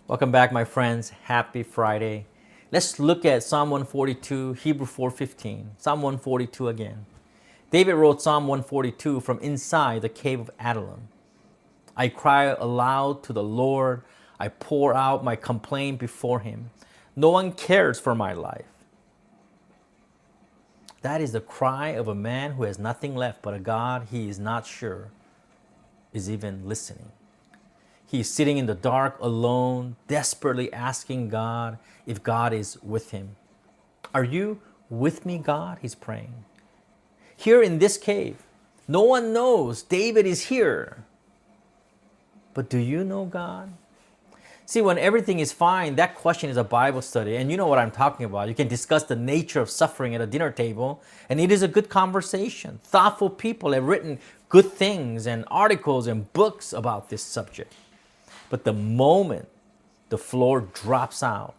Welcome back, my friends. Happy Friday. Let's look at Psalm 142, Hebrew 4:15. Psalm 142 again. David wrote Psalm 142 from inside the cave of Adullam. I cry aloud to the Lord. I pour out my complaint before him. No one cares for my life. That is the cry of a man who has nothing left but a God he is not sure is even listening. He is sitting in the dark alone, desperately asking God if God is with him. Are you with me, God? He's praying. Here in this cave, no one knows David is here. But do you know God? See, when everything is fine, that question is a Bible study. And you know what I'm talking about. You can discuss the nature of suffering at a dinner table, and it is a good conversation. Thoughtful people have written good things and articles and books about this subject. But the moment the floor drops out,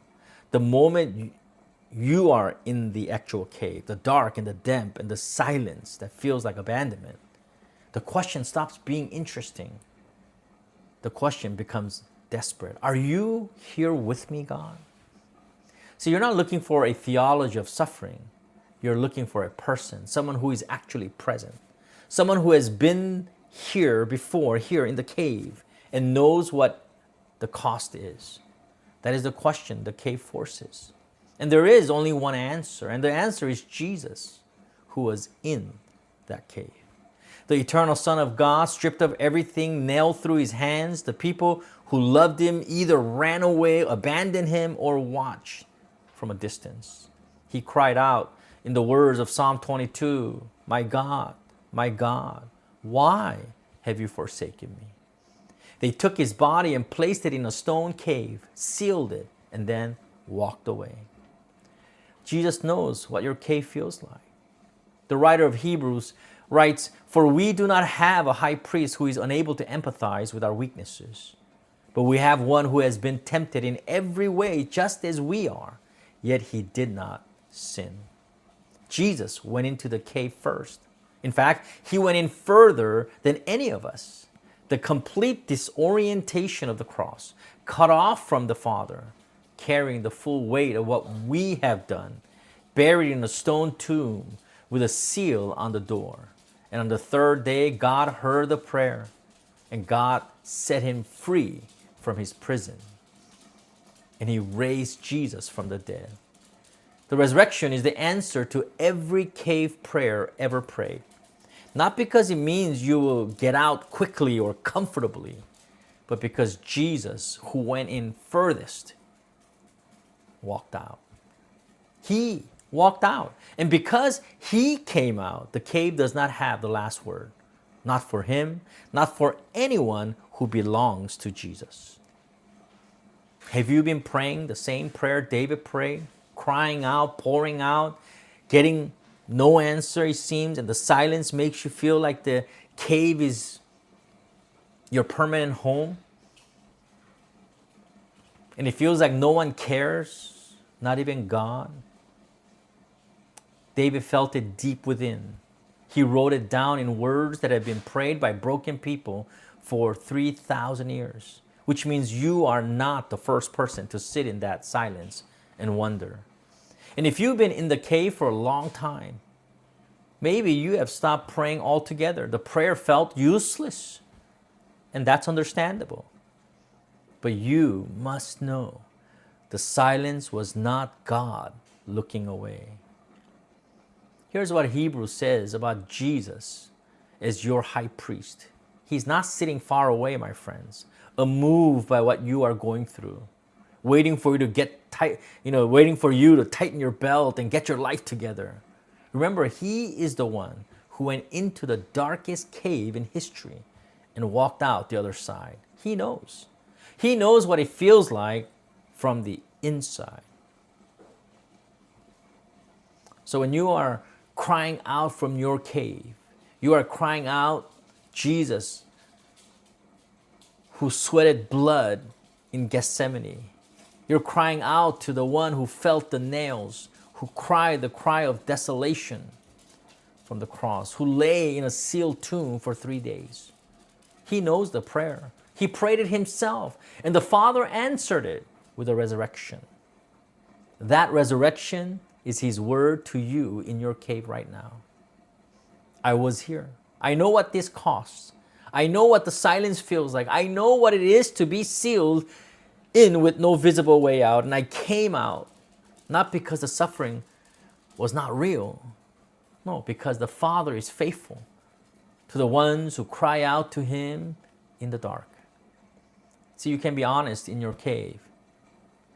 the moment you are in the actual cave, the dark and the damp and the silence that feels like abandonment, the question stops being interesting. The question becomes desperate. Are you here with me, God? So you're not looking for a theology of suffering. You're looking for a person, someone who is actually present, someone who has been here before, here in the cave, and knows what the cost is. That is the question the cave forces. And there is only one answer, and the answer is Jesus, who was in that cave. The eternal Son of God, stripped of everything, nailed through his hands. The people who loved him either ran away, abandoned him, or watched from a distance. He cried out in the words of Psalm 22, my God, why have you forsaken me? They took his body and placed it in a stone cave, sealed it, and then walked away. Jesus knows what your cave feels like. The writer of Hebrews writes, for we do not have a high priest who is unable to empathize with our weaknesses, but we have one who has been tempted in every way just as we are, yet he did not sin. Jesus went into the cave first. In fact, he went in further than any of us. The complete disorientation of the cross, cut off from the Father, carrying the full weight of what we have done, buried in a stone tomb with a seal on the door. And on the third day, God heard the prayer, and God set him free from his prison. And he raised Jesus from the dead. The resurrection is the answer to every cave prayer ever prayed. Not because it means you will get out quickly or comfortably, but because Jesus, who went in furthest, walked out. He walked out. And because he came out, the cave does not have the last word. Not for him, not for anyone who belongs to Jesus. Have you been praying the same prayer David prayed? Crying out, pouring out, getting no answer, it seems, and the silence makes you feel like the cave is your permanent home. And it feels like no one cares, not even God. David felt it deep within. He wrote it down in words that have been prayed by broken people for 3,000 years, which means you are not the first person to sit in that silence and wonder. And if you've been in the cave for a long time, maybe you have stopped praying altogether. The prayer felt useless, and that's understandable. But you must know the silence was not God looking away. Here's what Hebrews says about Jesus as your high priest. He's not sitting far away, my friends, unmoved by what you are going through, waiting for you to get tight, waiting for you to tighten your belt and get your life together. Remember, he is the one who went into the darkest cave in history and walked out the other side. He knows. He knows what it feels like from the inside. So when you are crying out from your cave, you are crying out, Jesus, who sweated blood in Gethsemane. You're crying out to the one who felt the nails, who cried the cry of desolation from the cross, who lay in a sealed tomb for 3 days. He knows the prayer. He prayed it himself, and the Father answered it with a resurrection. That resurrection is his word to you in your cave right now. I was here. I know what this costs. I know what the silence feels like. I know what it is to be sealed in with no visible way out. And I came out, not because the suffering was not real. No, because the Father is faithful to the ones who cry out to him in the dark. See, you can be honest in your cave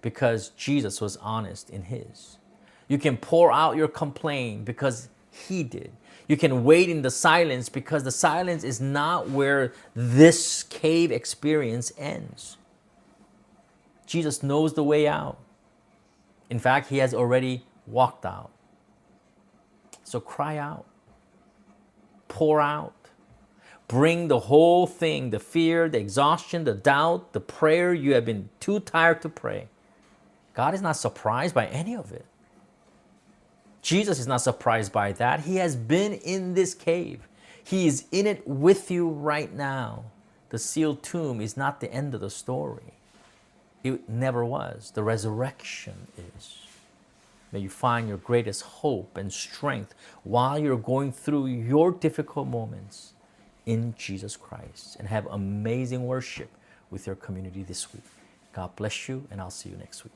because Jesus was honest in his. You can pour out your complaint because he did. You can wait in the silence because the silence is not where this cave experience ends. Jesus knows the way out. In fact, he has already walked out. So cry out. Pour out. Bring the whole thing, the fear, the exhaustion, the doubt, the prayer you have been too tired to pray. God is not surprised by any of it. Jesus is not surprised by that. He has been in this cave. He is in it with you right now. The sealed tomb is not the end of the story. It never was. The resurrection is. May you find your greatest hope and strength while you're going through your difficult moments in Jesus Christ, and have amazing worship with your community this week. God bless you, and I'll see you next week.